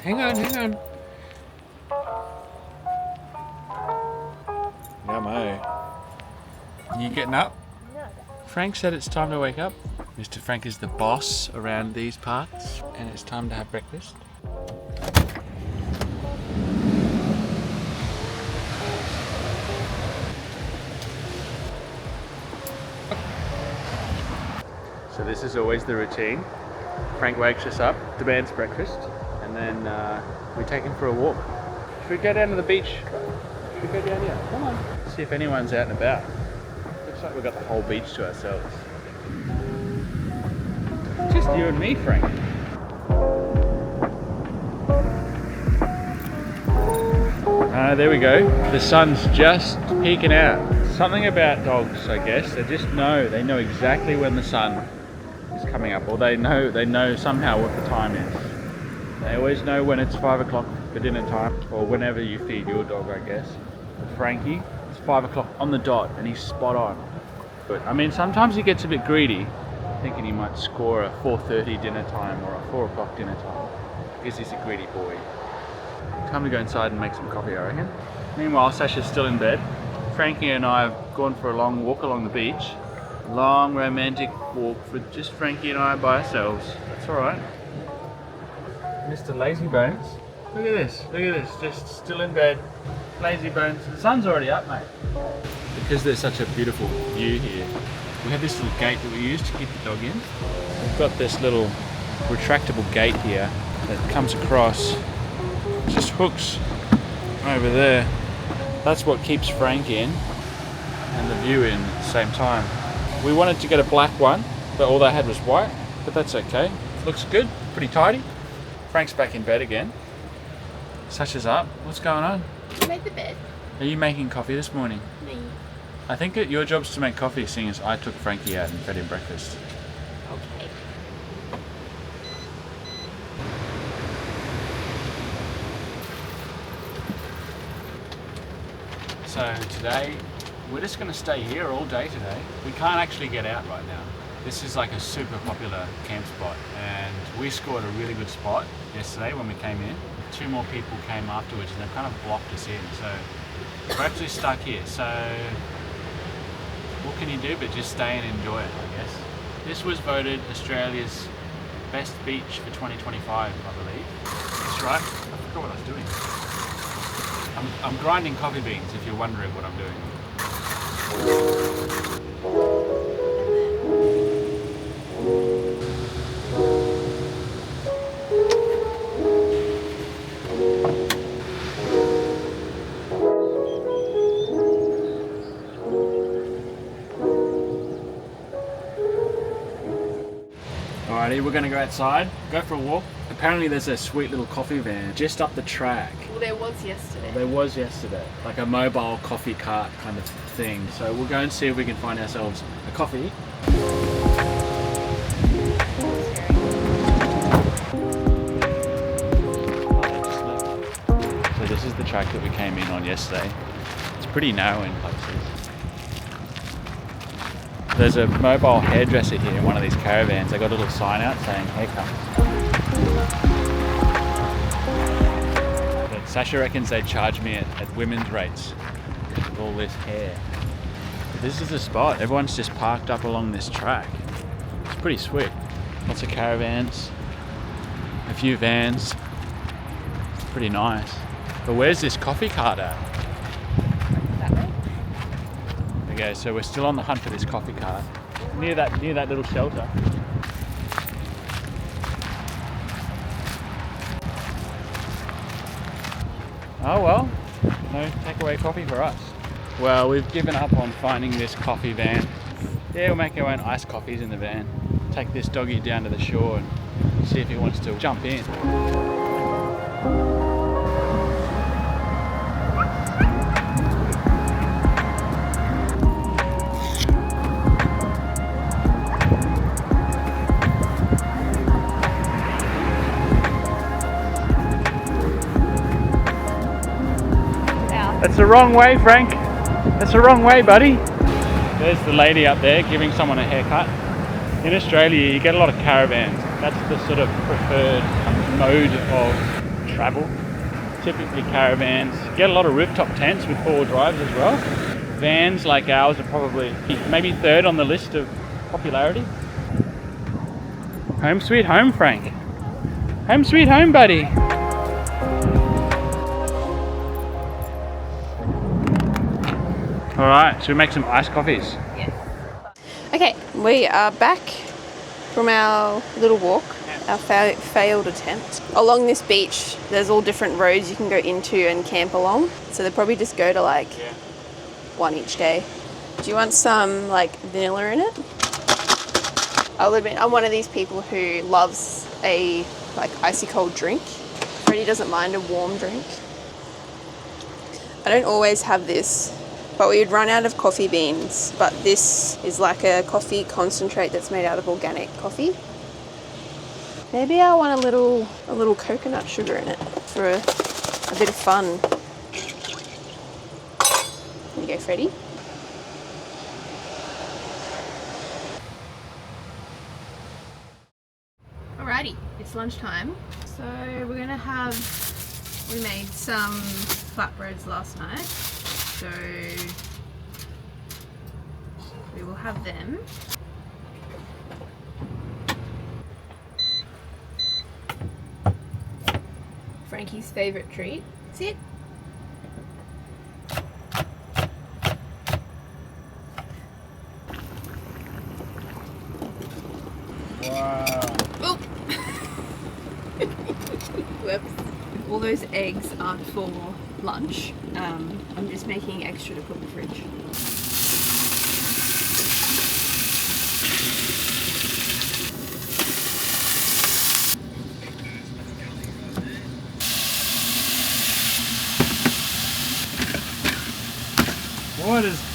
Hang on, hang on. Yummo. You getting up? No. Frank said it's time to wake up. Mr. Frank is the boss around these parts, and it's time to have breakfast. So this is always the routine. Frank wakes us up, demands breakfast, and then we take him for a walk. Should we go down to the beach? Should we go down here? Come on. See if anyone's out and about. Looks like we've got the whole beach to ourselves. Just you and me, Frank. There we go. The sun's just peeking out. Something about dogs, I guess. They know exactly when the sun is coming up, or they know somehow what the time is. They always know when it's 5 o'clock for dinner time, or whenever you feed your dog, I guess. But Frankie, it's 5 o'clock on the dot, and he's spot on. But I mean, sometimes he gets a bit greedy, thinking he might score a 4:30 dinner time or a 4 o'clock dinner time, because he's a greedy boy. Time to go inside and make some coffee, I reckon. Meanwhile, Sasha's still in bed. Frankie and I have gone for a long walk along the beach. Long romantic walk for just Frankie and I by ourselves. That's alright. Mr. Lazy Bones. Look at this, just still in bed. Lazy Bones. The sun's already up, mate. Because there's such a beautiful view here, we have this little gate that we use to keep the dog in. We've got this little retractable gate here that comes across, just hooks over there. That's what keeps Frank in and the view in at the same time. We wanted to get a black one, but all they had was white, but that's okay. Looks good, pretty tidy. Frank's back in bed again. Sasha's up. What's going on? You made the bed. Are you making coffee this morning? Me. I think your job's to make coffee, seeing as I took Frankie out and fed him breakfast. Okay. So today, we're just going to stay here all day today. We can't actually get out right now. This is like a super popular camp spot, and we scored a really good spot yesterday when we came in. 2 more people came afterwards and they've kind of blocked us in, so we're actually stuck here. So what can you do but just stay and enjoy it, I guess. This was voted Australia's best beach for 2025, I believe. That's right. I forgot what I was doing. I'm grinding coffee beans, if you're wondering what I'm doing. Alrighty, we're going to go outside, go for a walk. Apparently there's a sweet little coffee van just up the track. Well, there was yesterday. There was yesterday, like a mobile coffee cart kind of thing. So we'll go and see if we can find ourselves a coffee. So this is the track that we came in on yesterday. It's pretty narrow in places. There's a mobile hairdresser here in one of these caravans. They got a little sign out saying haircut. But Sasha reckons they charge me at women's rates with all this hair. But this is the spot. Everyone's just parked up along this track. It's pretty sweet. Lots of caravans, a few vans. It's pretty nice. But where's this coffee cart at? Okay, so we're still on the hunt for this coffee cart. Near that little shelter. Oh well, no takeaway coffee for us. Well, we've given up on finding this coffee van. Yeah, we'll make our own iced coffees in the van. Take this doggy down to the shore and see if he wants to jump in. That's the wrong way, Frank. That's the wrong way, buddy. There's the lady up there giving someone a haircut. In Australia, you get a lot of caravans. That's the sort of preferred mode of travel. Typically caravans. Get a lot of rooftop tents with 4-wheel drives as well. Vans like ours are probably maybe third on the list of popularity. Home sweet home, Frank. Home sweet home, buddy. All right, should we make some iced coffees? Yes. Okay, we are back from our little walk, our failed attempt. Along this beach, there's all different roads you can go into and camp along. So they probably just go to like one each day. Do you want some like vanilla in it? I'll admit, I'm one of these people who loves a like icy cold drink. Freddie doesn't mind a warm drink. I don't always have this, but we'd run out of coffee beans. But this is like a coffee concentrate that's made out of organic coffee. Maybe I want a little coconut sugar in it for a bit of fun. There you go, Freddie. Alrighty, it's lunchtime. So we're gonna have, we made some flatbreads last night. So we will have them. Frankie's favourite treat. Sit. Wow. Oh. Whoops. All those eggs aren't for lunch. I'm just making extra to put in the fridge.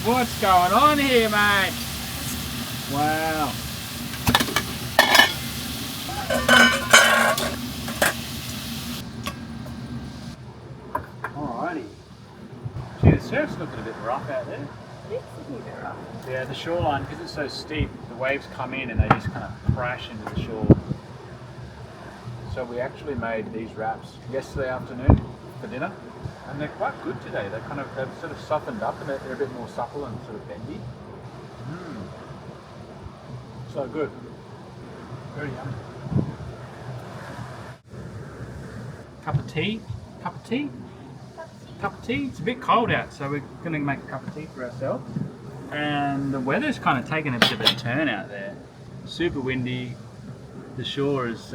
What's going on here, mate? Wow. Alrighty. Gee, the surf's looking a bit rough out there. It's looking a bit rough. Yeah, the shoreline, because it's so steep, the waves come in and they just kind of crash into the shore. So we actually made these wraps yesterday afternoon for dinner. And they're quite good today. They've sort of softened up and they're a bit more supple and sort of bendy. So good. Very yummy. Cup of tea? Cup of tea? Cup of tea? It's a bit cold out, so we're going to make a cup of tea for ourselves. And the weather's kind of taken a bit of a turn out there. Super windy. The shore is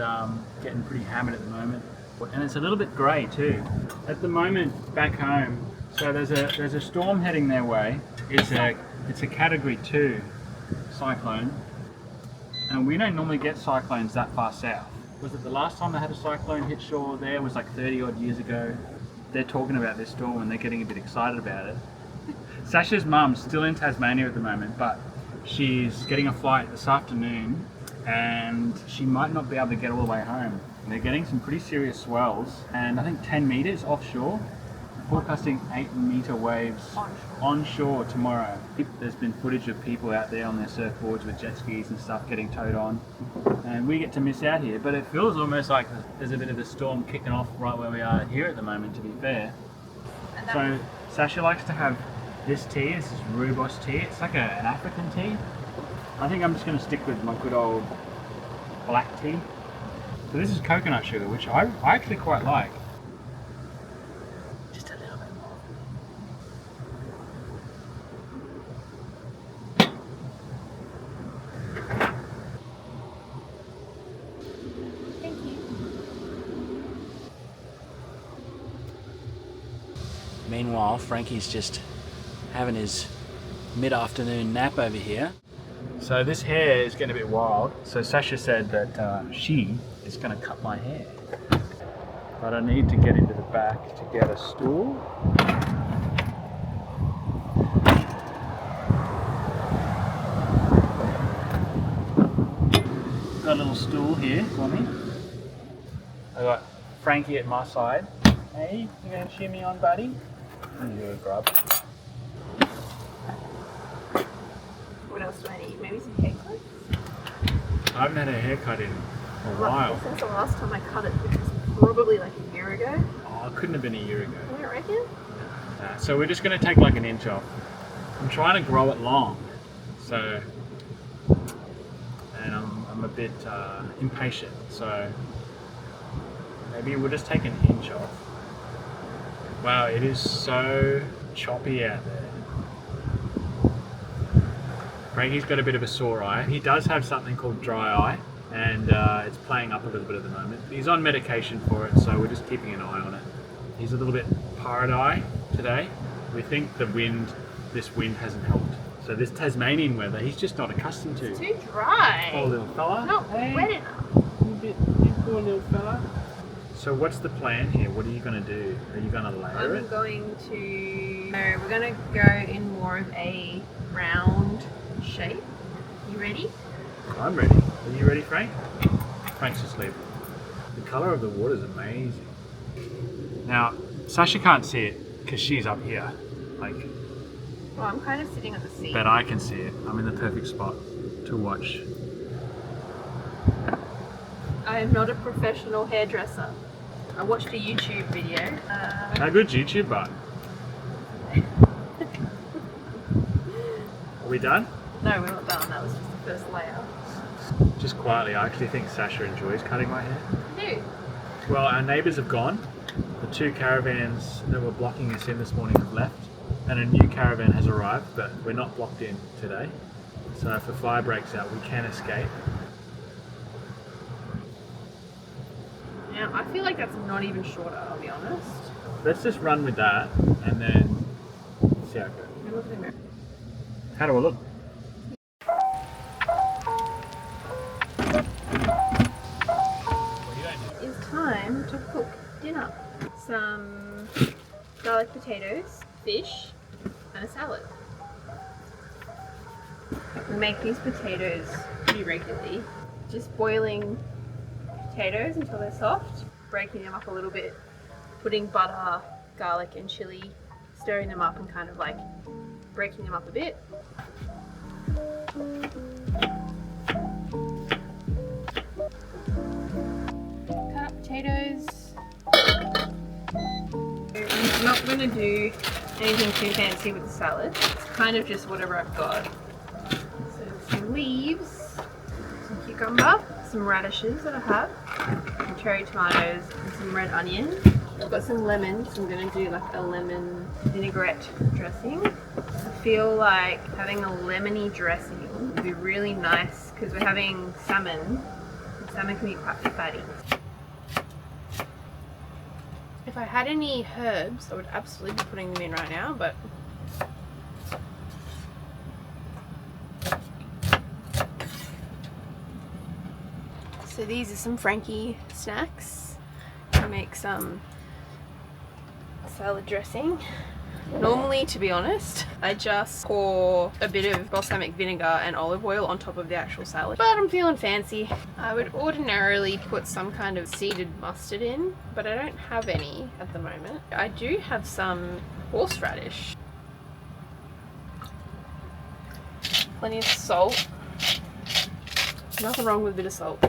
getting pretty hammered at the moment. And it's a little bit grey too. At the moment, back home, so there's a storm heading their way. It's a Category 2 cyclone, and we don't normally get cyclones that far south. Was it the last time they had a cyclone hit shore there was like 30 odd years ago? They're talking about this storm and they're getting a bit excited about it. Sasha's mum's still in Tasmania at the moment, but she's getting a flight this afternoon and she might not be able to get all the way home. They're getting some pretty serious swells, and I think 10 meters offshore, forecasting 8-meter waves onshore tomorrow. There's been footage of people out there on their surfboards with jet skis and stuff getting towed on, and we get to miss out here, but it feels almost like there's a bit of a storm kicking off right where we are here at the moment, to be fair. So Sasha likes to have this tea. This is rooibos tea. It's like an African tea. I think I'm just going to stick with my good old black tea. So this is coconut sugar, which I actually quite like. Just a little bit more. Thank you. Meanwhile, Frankie's just having his mid-afternoon nap over here. So this hair is getting a bit wild. So Sasha said that she is going to cut my hair. But I need to get into the back to get a stool. Got a little stool here for me. I got Frankie at my side. Hey, you going to shimmy on, buddy? I'm going to do a grub. What else do I need? Maybe some hair clips? I haven't had a haircut in a while. Since the last time I cut it, which was probably like a year ago. Oh, it couldn't have been a year ago. You don't reckon? So we're just going to take like an inch off. I'm trying to grow it long, so, and I'm a bit impatient, so maybe we'll just take an inch off. Wow, it is so choppy out there. Frankie's got a bit of a sore eye. He does have something called dry eye, and it's playing up a little bit at the moment. He's on medication for it, so we're just keeping an eye on it. He's a little bit pirate eye today. We think this wind hasn't helped. So this Tasmanian weather, he's just not accustomed to. It's too dry. Poor little fella. Not wet enough. You poor little fella. So what's the plan here? What are you going to do? Are you going to layer it? I'm going to... No, we're going to go in more of a round shape. You ready? I'm ready. Are you ready, Frank? Frank's asleep. The colour of the water is amazing. Now, Sasha can't see it because she's up here. Like, well, I'm kind of sitting on the seat. but I can see it. I'm in the perfect spot to watch. I am not a professional hairdresser. I watched a YouTube video. How good's YouTube, bud? Are we done? No, we're not done. That was just the first layer. Just quietly, I actually think Sasha enjoys cutting my hair. I do. Well, our neighbours have gone. The 2 caravans that were blocking us in this morning have left, and a new caravan has arrived, but we're not blocked in today. So if a fire breaks out, we can escape. Now, I feel like that's not even shorter, I'll be honest. Let's just run with that, and then see how it goes. Now look at the mirror. How do I look? It's time to cook dinner. Some garlic potatoes, fish, and a salad. We make these potatoes pretty regularly. Just boiling potatoes until they're soft, breaking them up a little bit, putting butter, garlic and chili, stirring them up and kind of like breaking them up a bit. Cut up potatoes. I'm not going to do anything too fancy with the salad. It's kind of just whatever I've got. So some leaves, some cucumber, some radishes that I have, some cherry tomatoes and some red onion. I've got some lemons, so I'm going to do like a lemon vinaigrette dressing. I feel like having a lemony dressing would be really nice because we're having salmon, and salmon can be quite fatty. If I had any herbs, I would absolutely be putting them in right now, but so these are some Frankie snacks. I make some salad dressing. Normally, to be honest, I just pour a bit of balsamic vinegar and olive oil on top of the actual salad. But I'm feeling fancy. I would ordinarily put some kind of seeded mustard in, but I don't have any at the moment. I do have some horseradish. Plenty of salt. Nothing wrong with a bit of salt.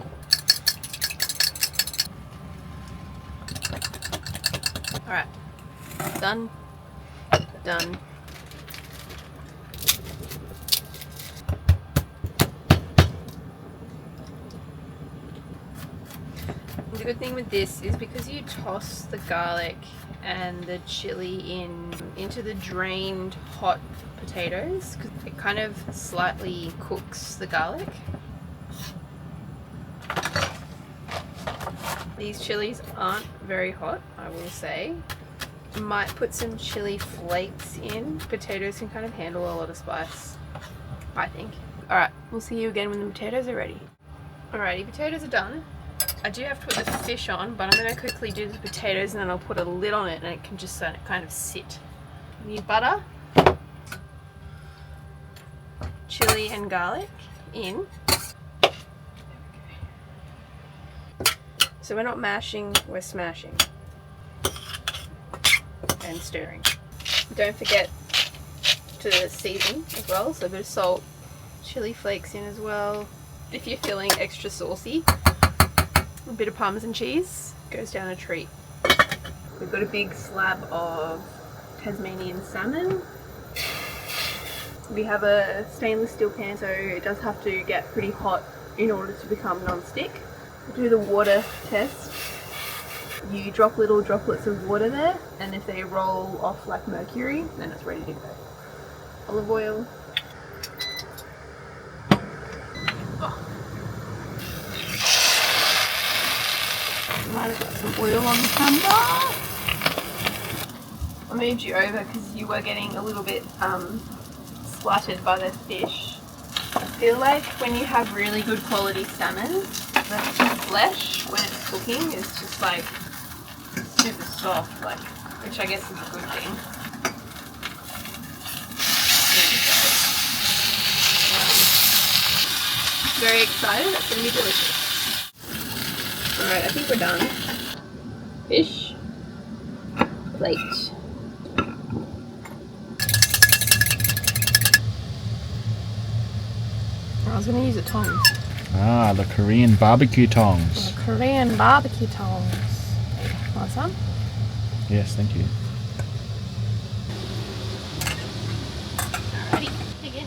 Alright, done. Done. The good thing with this is because you toss the garlic and the chili into the drained hot potatoes, because it kind of slightly cooks the garlic. These chilies aren't very hot, I will say. Might put some chili flakes in. Potatoes can kind of handle a lot of spice, I think. Alright, we'll see you again when the potatoes are ready. Alrighty, potatoes are done. I do have to put the fish on, but I'm going to quickly do the potatoes and then I'll put a lid on it and it can just kind of sit. I need butter, chili and garlic in. So we're not mashing, we're smashing. And stirring. Don't forget to season as well, so a bit of salt, chili flakes in as well. If you're feeling extra saucy, a bit of Parmesan cheese goes down a treat. We've got a big slab of Tasmanian salmon. We have a stainless steel pan, so it does have to get pretty hot in order to become non-stick. We'll do the water test. You drop little droplets of water there, and if they roll off like mercury, then it's ready to go. Olive oil. Might have got some oil on the camera. I moved you over because you were getting a little bit splattered by the fish. I feel like when you have really good quality salmon, the flesh when it's cooking is just like super soft, like, which I guess is a good thing. Very excited, that's going to be delicious. Alright, I think we're done. Fish. Plate. I was going to use the tongs. Ah, the Korean barbecue tongs. The Korean barbecue tongs. Want some? Yes, thank you. Alrighty, dig in.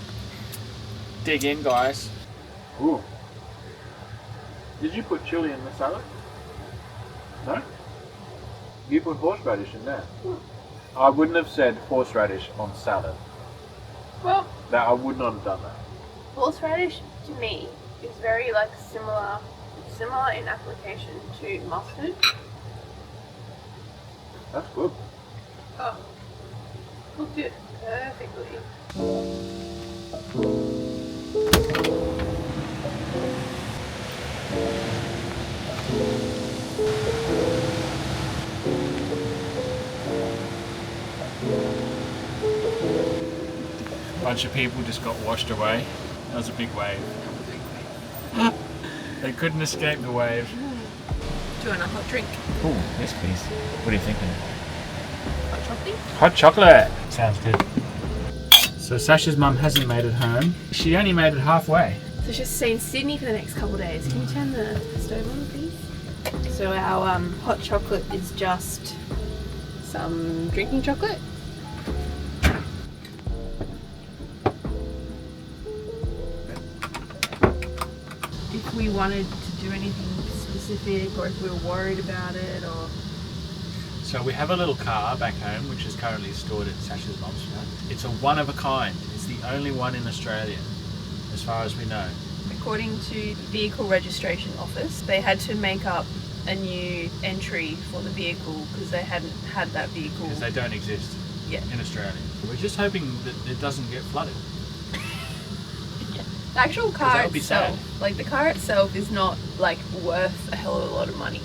Dig in, guys. Ooh. Did you put chili in the salad? No? You put horseradish in there. I wouldn't have said horseradish on salad. Well, That I would not have done that. horseradish to me is very like similar in application to mustard. That's good. Oh, cooked it perfectly. A bunch of people just got washed away. That was a big wave. They couldn't escape the wave. Do you want a hot drink? Oh, yes please. What are you thinking? Hot chocolate? Hot chocolate! Sounds good. So Sasha's mum hasn't made it home. She only made it halfway. So she's staying in Sydney for the next couple of days. Can you turn the stove on, please? So our hot chocolate is just some drinking chocolate. If we wanted to do anything specific, or if we were worried about it, or... So we have a little car back home, which is currently stored at Sasha's mum's house. It's a one of a kind. It's the only one in Australia, as far as we know. According to the Vehicle Registration Office, they had to make up a new entry for the vehicle because they hadn't had that vehicle. Because they don't exist in Australia. We're just hoping that it doesn't get flooded. The actual car that would be itself, sad. like the car itself is not like worth a hell of a lot of money.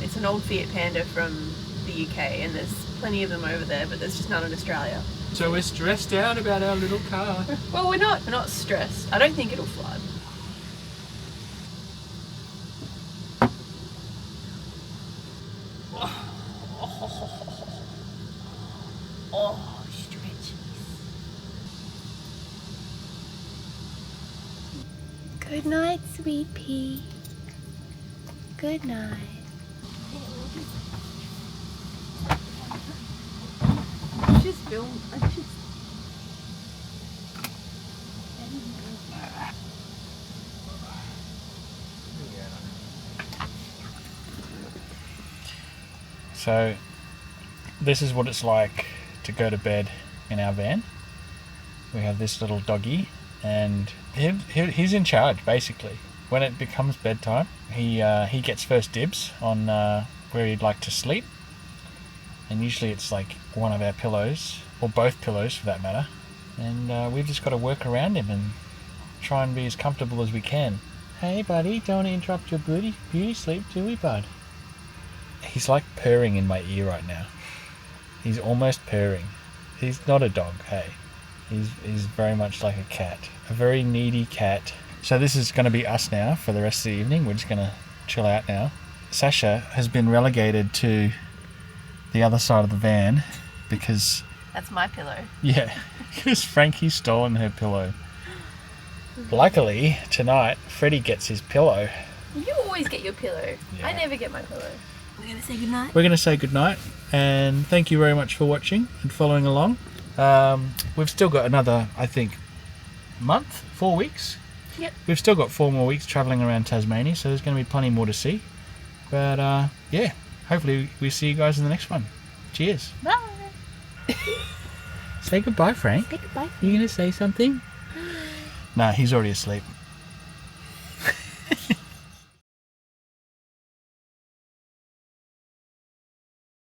It's an old Fiat Panda from the UK and there's plenty of them over there, but there's just none in Australia. So we're stressed out about our little car. Well, we're not stressed. I don't think it'll flood. Oh, stretchies. Good night, sweet pea. Good night. Just film. So this is what it's like to go to bed in our van. We have this little doggy and he's in charge basically. When it becomes bedtime, he gets first dibs on where he'd like to sleep, and usually it's like one of our pillows or both pillows for that matter, and we've just got to work around him and try and be as comfortable as we can. Hey buddy, don't interrupt your beauty sleep, do we, bud? He's like purring in my ear right now. He's almost purring. He's not a dog, hey. He's very much like a cat. A very needy cat. So this is going to be us now for the rest of the evening. We're just going to chill out now. Sasha has been relegated to the other side of the van because... That's my pillow. Yeah, because Frankie's stolen her pillow. Luckily, tonight, Freddie gets his pillow. You always get your pillow. Yeah. I never get my pillow. We're going to say goodnight. We're going to say goodnight. And thank you very much for watching and following along. We've still got another, I think, month, 4 weeks. Yep. We've still got 4 more weeks travelling around Tasmania, so there's going to be plenty more to see. But yeah, hopefully we see you guys in the next one. Cheers. Bye. Say goodbye, Frank. Say goodbye. You going to say something? No, he's already asleep.